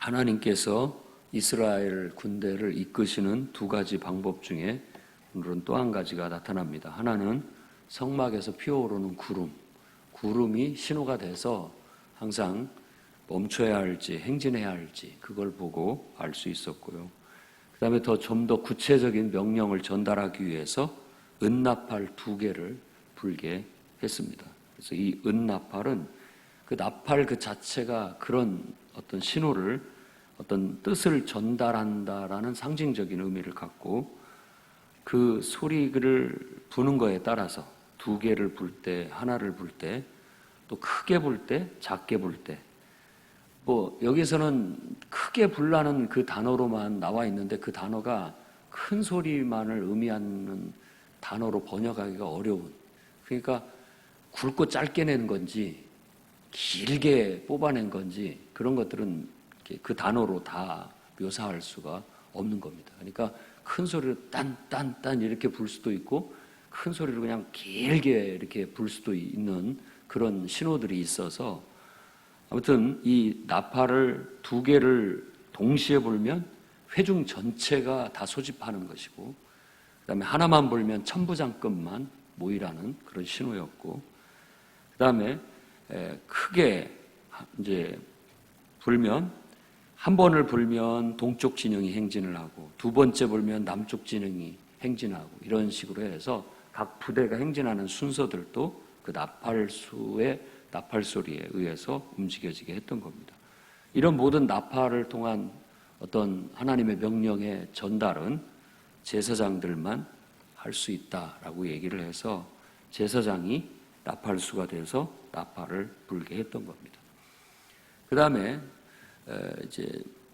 하나님께서 이스라엘 군대를 이끄시는 두 가지 방법 중에 오늘은 또 한 가지가 나타납니다. 하나는 성막에서 피어오르는 구름이 신호가 돼서 항상 멈춰야 할지 행진해야 할지 그걸 보고 알 수 있었고요. 그 다음에 좀 더 구체적인 명령을 전달하기 위해서 은나팔 2개를 불게 했습니다. 그래서 이 은나팔은 그 나팔 그 자체가 그런 어떤 신호를, 어떤 뜻을 전달한다라는 상징적인 의미를 갖고, 그 소리를 부는 거에 따라서 2개를 불 때, 하나를 불 때, 또 크게 불 때, 작게 불 때, 여기서는 크게 불라는 그 단어로만 나와 있는데 그 단어가 큰 소리만을 의미하는 단어로 번역하기가 어려운, 그러니까 굵고 짧게 낸 건지 길게 뽑아낸 건지 그런 것들은 그 단어로 다 묘사할 수가 없는 겁니다. 그러니까 큰 소리로 딴 이렇게 불 수도 있고 큰 소리로 그냥 길게 이렇게 불 수도 있는 그런 신호들이 있어서, 아무튼 이 나팔을 2개를 동시에 불면 회중 전체가 다 소집하는 것이고, 그 다음에 하나만 불면 천부장급만 모이라는 그런 신호였고, 그 다음에 크게 이제 불면, 한 번을 불면 동쪽 진영이 행진을 하고, 2번째 불면 남쪽 진영이 행진하고, 이런 식으로 해서 각 부대가 행진하는 순서들도 그 나팔 소리에 의해서 움직여지게 했던 겁니다. 이런 모든 나팔을 통한 어떤 하나님의 명령의 전달은 제사장들만 할 수 있다라고 얘기를 해서 제사장이 나팔수가 돼서 나팔을 불게 했던 겁니다. 그 다음에 이제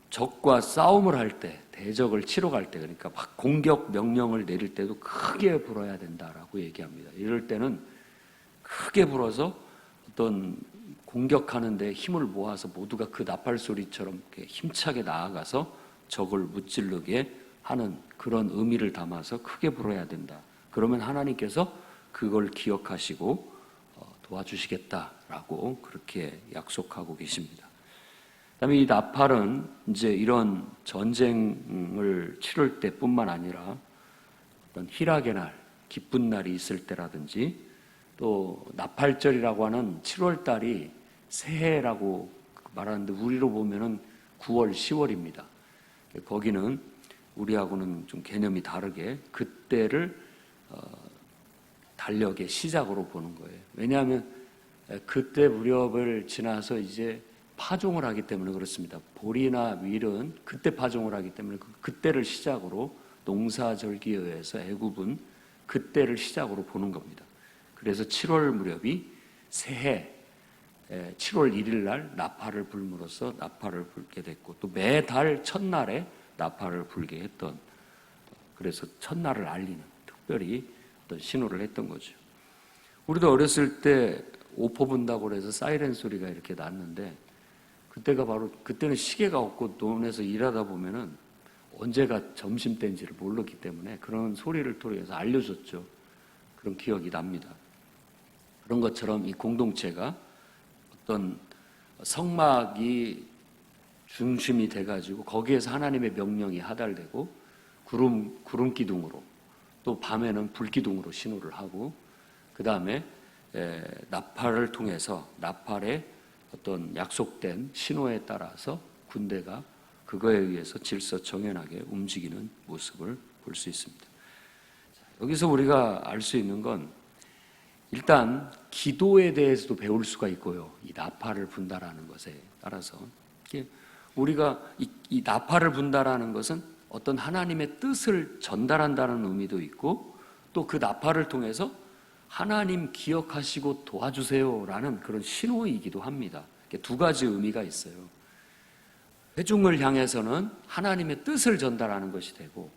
적과 싸움을 할 때, 대적을 치러 갈 때, 그러니까 막 공격 명령을 내릴 때도 크게 불어야 된다라고 얘기합니다. 이럴 때는 크게 불어서 어떤 공격하는데 힘을 모아서 모두가 그 나팔 소리처럼 힘차게 나아가서 적을 무찌르게 하는 그런 의미를 담아서 크게 불어야 된다. 그러면 하나님께서 그걸 기억하시고 도와주시겠다라고 그렇게 약속하고 계십니다. 그다음에 이 나팔은 이제 이런 전쟁을 치를 때뿐만 아니라 어떤 희락의 날, 기쁜 날이 있을 때라든지, 또 나팔절이라고 하는 7월 달이 새해라고 말하는데 우리로 보면은 9월, 10월입니다. 거기는 우리하고는 좀 개념이 다르게 그때를 달력의 시작으로 보는 거예요. 왜냐하면 그때 무렵을 지나서 이제 파종을 하기 때문에 그렇습니다. 보리나 밀은 그때 파종을 하기 때문에 그때를 시작으로, 농사절기에 의해서 애굽은 그때를 시작으로 보는 겁니다. 그래서 7월 무렵이 새해 7월 1일 날 나팔을 불므로써 나팔을 불게 됐고, 또 매달 첫날에 나팔을 불게 했던, 그래서 첫날을 알리는 특별히 어떤 신호를 했던 거죠. 우리도 어렸을 때 오포 분다고 해서 사이렌 소리가 이렇게 났는데, 그때는 시계가 없고 논에서 일하다 보면은 언제가 점심때인지를 모르기 때문에 그런 소리를 통해서 알려줬죠. 그런 기억이 납니다. 그런 것처럼 이 공동체가 어떤 성막이 중심이 돼가지고 거기에서 하나님의 명령이 하달되고, 구름 기둥으로, 또 밤에는 불 기둥으로 신호를 하고, 그 다음에 나팔을 통해서 나팔의 어떤 약속된 신호에 따라서 군대가 그거에 의해서 질서정연하게 움직이는 모습을 볼 수 있습니다. 여기서 우리가 알 수 있는 건, 일단 기도에 대해서도 배울 수가 있고요. 이 나팔을 분다라는 것에 따라서 우리가 이 나팔을 분다라는 것은 어떤 하나님의 뜻을 전달한다는 의미도 있고, 또 그 나팔을 통해서 하나님 기억하시고 도와주세요라는 그런 신호이기도 합니다. 2가지 의미가 있어요. 회중을 향해서는 하나님의 뜻을 전달하는 것이 되고,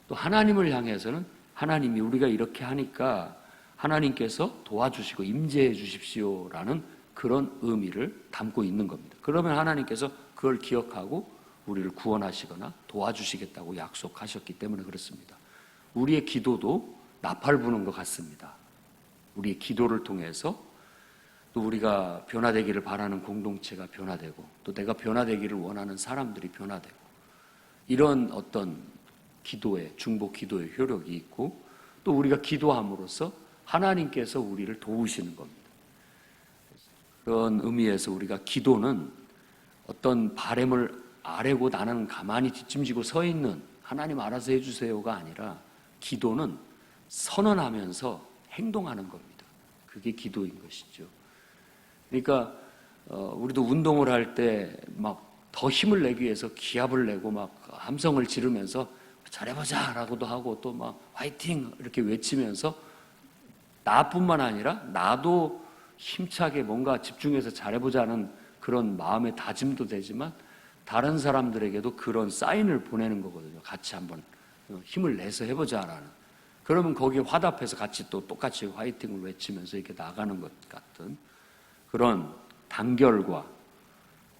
또 하나님을 향해서는 하나님이 우리가 이렇게 하니까 하나님께서 도와주시고 임재해 주십시오라는 그런 의미를 담고 있는 겁니다. 그러면 하나님께서 그걸 기억하고 우리를 구원하시거나 도와주시겠다고 약속하셨기 때문에 그렇습니다. 우리의 기도도 나팔 부는 것 같습니다. 우리의 기도를 통해서 또 우리가 변화되기를 바라는 공동체가 변화되고 또 내가 변화되기를 원하는 사람들이 변화되고 이런 어떤 기도의 중보 기도의 효력이 있고 또 우리가 기도함으로써 하나님께서 우리를 도우시는 겁니다. 그런 의미에서 우리가 기도는 어떤 바램을 아뢰고 나는 가만히 뒷짐지고 서 있는 하나님 알아서 해주세요가 아니라 기도는 선언하면서 행동하는 겁니다. 그게 기도인 것이죠. 그러니까 우리도 운동을 할 때 막 더 힘을 내기 위해서 기합을 내고 막 함성을 지르면서 잘해보자 라고도 하고 또 막 화이팅 이렇게 외치면서 나뿐만 아니라 나도 힘차게 뭔가 집중해서 잘해보자는 그런 마음의 다짐도 되지만 다른 사람들에게도 그런 사인을 보내는 거거든요. 같이 한번 힘을 내서 해보자라는. 그러면 거기에 화답해서 같이 또 똑같이 화이팅을 외치면서 이렇게 나가는 것 같은 그런 단결과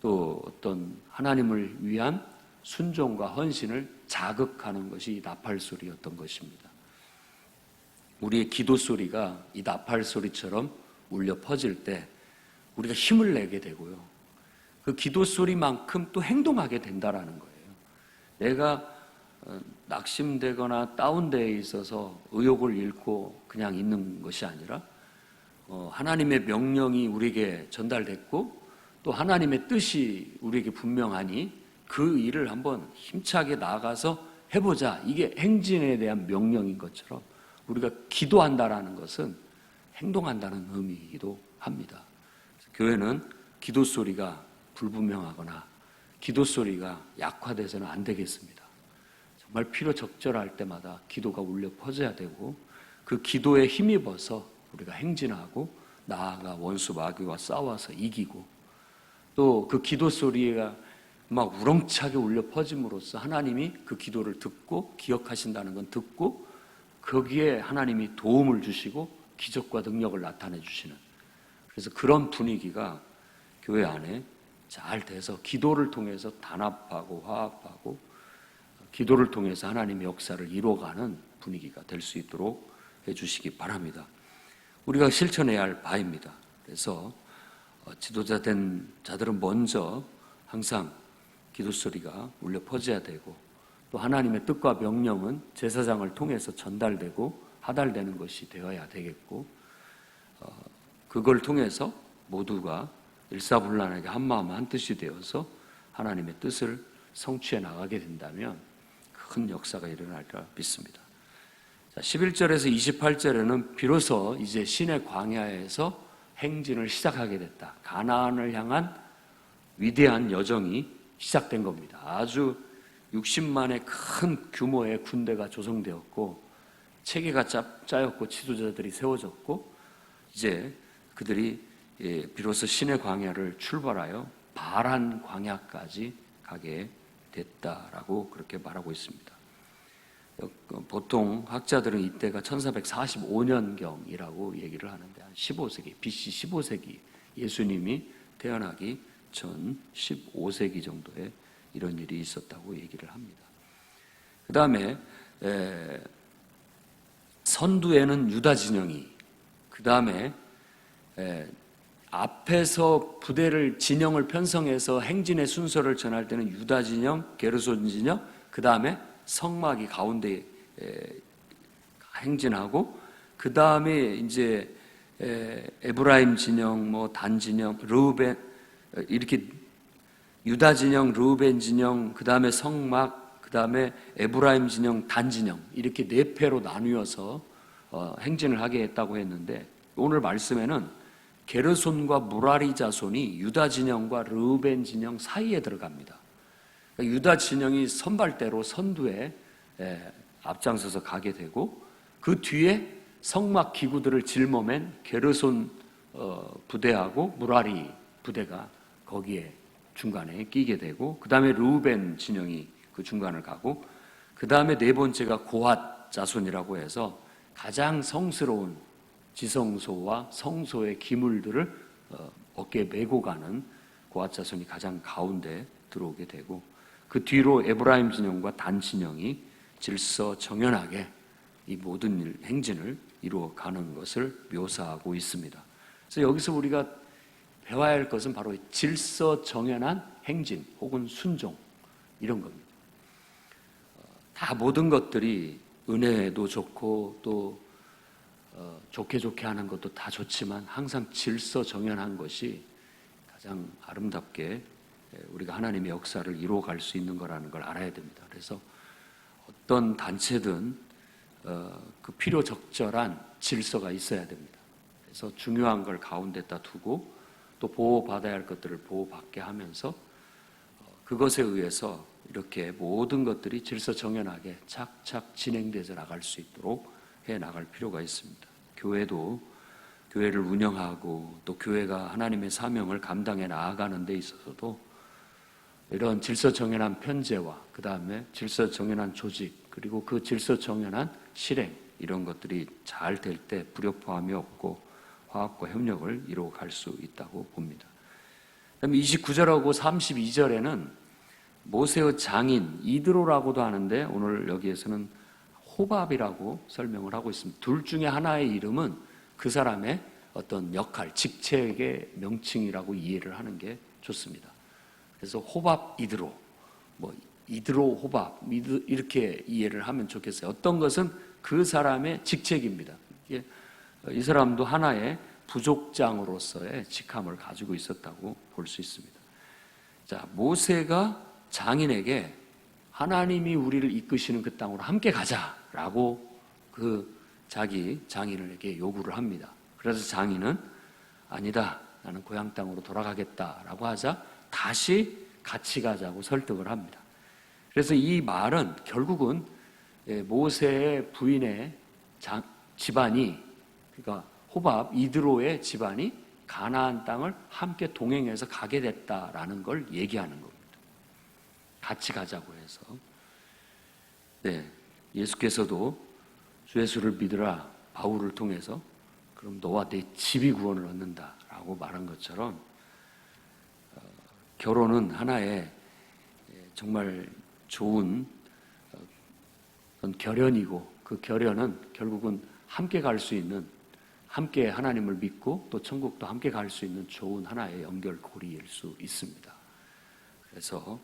또 어떤 하나님을 위한 순종과 헌신을 자극하는 것이 이 나팔 소리였던 것입니다. 우리의 기도 소리가 이 나팔 소리처럼 울려 퍼질 때 우리가 힘을 내게 되고요. 그 기도 소리만큼 또 행동하게 된다라는 거예요. 내가 낙심되거나 다운되어 있어서 의욕을 잃고 그냥 있는 것이 아니라 하나님의 명령이 우리에게 전달됐고 또 하나님의 뜻이 우리에게 분명하니 그 일을 한번 힘차게 나가서 해보자. 이게 행진에 대한 명령인 것처럼 우리가 기도한다라는 것은 행동한다는 의미이기도 합니다. 교회는 기도 소리가 불분명하거나 기도 소리가 약화돼서는 안 되겠습니다. 정말 필요적절할 때마다 기도가 울려 퍼져야 되고 그 기도에 힘입어서 우리가 행진하고 나아가 원수 마귀와 싸워서 이기고 또 그 기도 소리가 막 우렁차게 울려 퍼짐으로써 하나님이 그 기도를 듣고 기억하신다는 건 듣고 거기에 하나님이 도움을 주시고 기적과 능력을 나타내 주시는 그래서 그런 분위기가 교회 안에 잘 돼서 기도를 통해서 단합하고 화합하고 기도를 통해서 하나님의 역사를 이루어가는 분위기가 될 수 있도록 해주시기 바랍니다. 우리가 실천해야 할 바입니다. 그래서 지도자 된 자들은 먼저 항상 기도 소리가 울려 퍼져야 되고 또 하나님의 뜻과 명령은 제사장을 통해서 전달되고 하달되는 것이 되어야 되겠고 그걸 통해서 모두가 일사불란하게 한마음 한뜻이 되어서 하나님의 뜻을 성취해 나가게 된다면 큰 역사가 일어날까 믿습니다. 11절에서 28절에는 비로소 이제 신의 광야에서 행진을 시작하게 됐다. 가나안을 향한 위대한 여정이 시작된 겁니다. 아주 60만의 큰 규모의 군대가 조성되었고 체계가 짜였고 지도자들이 세워졌고 이제 그들이 비로소 신의 광야를 출발하여 바란 광야까지 가게 됐다라고 그렇게 말하고 있습니다. 보통 학자들은 이때가 1445년경이라고 얘기를 하는데 한 15세기, BC 15세기 예수님이 태어나기 전 15세기 정도에 이런 일이 있었다고 얘기를 합니다. 그 다음에 선두에는 유다 진영이 그 다음에 앞에서 부대를 진영을 편성해서 행진의 순서를 전할 때는 유다 진영, 게르손 진영, 그 다음에 성막이 가운데 행진하고 그 다음에 이제 에브라임 진영, 뭐 단 진영, 르우벤 이렇게 유다 진영, 르우벤 진영, 그 다음에 성막, 그 다음에 에브라임 진영, 단 진영 이렇게 네 패로 나누어서 행진을 하게 했다고 했는데 오늘 말씀에는 게르손과 무라리 자손이 유다 진영과 르우벤 진영 사이에 들어갑니다. 그러니까 유다 진영이 선발대로 선두에 앞장서서 가게 되고 그 뒤에 성막 기구들을 짊어맨 게르손 부대하고 무라리 부대가 거기에 중간에 끼게 되고 그 다음에 르우벤 진영이 그 중간을 가고 그 다음에 네 번째가 고핫 자손이라고 해서 가장 성스러운 지성소와 성소의 기물들을 어깨에 메고 가는 고핫 자손이 가장 가운데 들어오게 되고 그 뒤로 에브라임 진영과 단 진영이 질서 정연하게 이 모든 행진을 이루어가는 것을 묘사하고 있습니다. 그래서 여기서 우리가 배워야 할 것은 바로 질서 정연한 행진 혹은 순종, 이런 겁니다. 다 모든 것들이 은혜도 좋고 또 좋게 하는 것도 다 좋지만 항상 질서 정연한 것이 가장 아름답게 우리가 하나님의 역사를 이루어갈 수 있는 거라는 걸 알아야 됩니다. 그래서 어떤 단체든 그 필요 적절한 질서가 있어야 됩니다. 그래서 중요한 걸 가운데다 두고 또 보호받아야 할 것들을 보호받게 하면서 그것에 의해서 이렇게 모든 것들이 질서 정연하게 착착 진행되어 나갈 수 있도록 해 나갈 필요가 있습니다. 교회도 교회를 운영하고 또 교회가 하나님의 사명을 감당해 나아가는 데 있어서도 이런 질서 정연한 편제와 그 다음에 질서 정연한 조직 그리고 그 질서 정연한 실행, 이런 것들이 잘 될 때 불협화음이 없고 화합과 협력을 이루어갈 수 있다고 봅니다. 그다음에 29절하고 32절에는 모세의 장인 이드로라고도 하는데 오늘 여기에서는 호밥이라고 설명을 하고 있습니다. 둘 중에 하나의 이름은 그 사람의 어떤 역할, 직책의 명칭이라고 이해를 하는 게 좋습니다. 그래서 호밥 이드로, 이드로 호밥 이렇게 이해를 하면 좋겠어요. 어떤 것은 그 사람의 직책입니다. 이 사람도 하나의 부족장으로서의 직함을 가지고 있었다고 볼 수 있습니다. 자, 모세가 장인에게 하나님이 우리를 이끄시는 그 땅으로 함께 가자라고 그 자기 장인에게 요구를 합니다. 그래서 장인은 아니다, 나는 고향 땅으로 돌아가겠다라고 하자 다시 같이 가자고 설득을 합니다. 그래서 이 말은 결국은 모세의 부인의 집안이, 그러니까 호밥 이드로의 집안이 가나안 땅을 함께 동행해서 가게 됐다라는 걸 얘기하는 겁니다. 같이 가자고 해서. 네, 예수께서도 주 예수를 믿으라 바울을 통해서 그럼 너와 내 집이 구원을 얻는다라고 말한 것처럼 결혼은 하나의 정말 좋은 결연이고 그 결연은 결국은 함께 갈 수 있는, 함께 하나님을 믿고 또 천국도 함께 갈 수 있는 좋은 하나의 연결고리일 수 있습니다. 그래서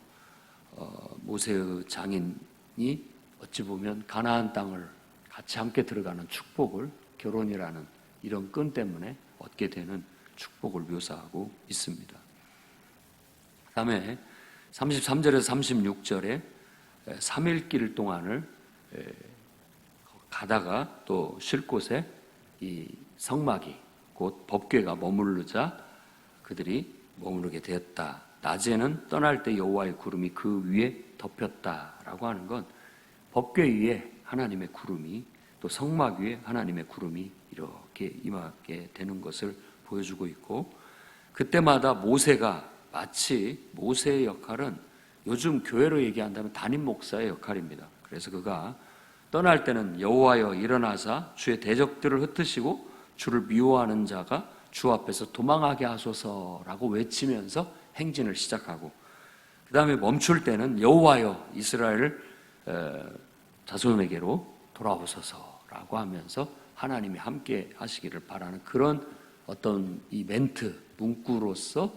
모세의 장인이 어찌 보면 가나안 땅을 같이 함께 들어가는 축복을 결혼이라는 이런 끈 때문에 얻게 되는 축복을 묘사하고 있습니다. 그 다음에 33절에서 36절에 3일 동안을 가다가 또 쉴 곳에 이 성막이 곧 법궤가 머무르자 그들이 머무르게 되었다. 낮에는 떠날 때 여호와의 구름이 그 위에 덮였다라고 하는 건 법궤 위에 하나님의 구름이 또 성막 위에 하나님의 구름이 이렇게 임하게 되는 것을 보여주고 있고, 그때마다 모세가 마치 모세의 역할은 요즘 교회로 얘기한다면 담임 목사의 역할입니다. 그래서 그가 떠날 때는 여호와여 일어나사 주의 대적들을 흩으시고 주를 미워하는 자가 주 앞에서 도망하게 하소서라고 외치면서 행진을 시작하고, 그 다음에 멈출 때는 여호와여 이스라엘 자손에게로 돌아오소서라고 하면서 하나님이 함께 하시기를 바라는 그런 어떤 이 멘트, 문구로서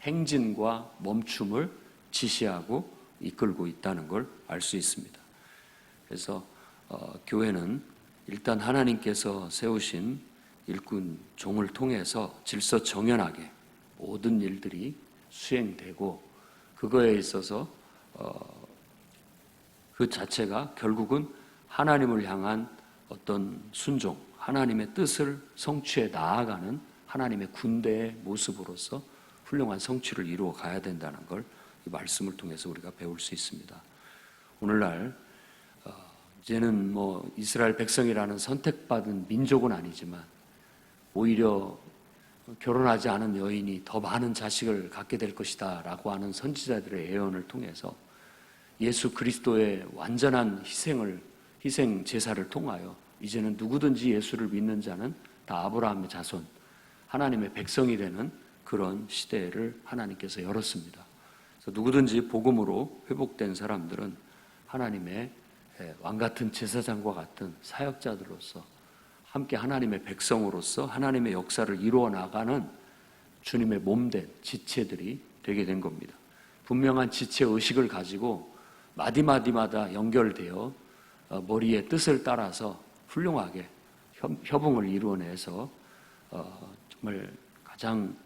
행진과 멈춤을 지시하고 이끌고 있다는 걸 알 수 있습니다. 그래서 교회는 일단 하나님께서 세우신 일꾼 종을 통해서 질서 정연하게 모든 일들이 수행되고, 그거에 있어서 그 자체가 결국은 하나님을 향한 어떤 순종, 하나님의 뜻을 성취해 나아가는 하나님의 군대의 모습으로서 훌륭한 성취를 이루어 가야 된다는 걸 이 말씀을 통해서 우리가 배울 수 있습니다. 오늘날 이제는 이스라엘 백성이라는 선택받은 민족은 아니지만 오히려 결혼하지 않은 여인이 더 많은 자식을 갖게 될 것이다 라고 하는 선지자들의 예언을 통해서 예수 그리스도의 완전한 희생 제사를 통하여 이제는 누구든지 예수를 믿는 자는 다 아브라함의 자손, 하나님의 백성이 되는 그런 시대를 하나님께서 열었습니다. 그래서 누구든지 복음으로 회복된 사람들은 하나님의 왕같은 제사장과 같은 사역자들로서 함께 하나님의 백성으로서 하나님의 역사를 이루어 나가는 주님의 몸된 지체들이 되게 된 겁니다. 분명한 지체 의식을 가지고 마디마디마다 연결되어 머리의 뜻을 따라서 훌륭하게 협응을 이루어내서 정말 가장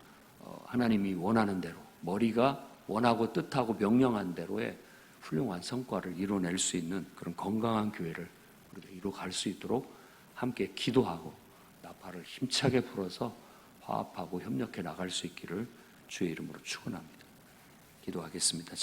하나님이 원하는 대로, 머리가 원하고 뜻하고 명령한 대로의 훌륭한 성과를 이루어낼 수 있는 그런 건강한 교회를 우리가 이루어갈 수 있도록 함께 기도하고 나팔을 힘차게 불어서 화합하고 협력해 나갈 수 있기를 주의 이름으로 축원합니다. 기도하겠습니다.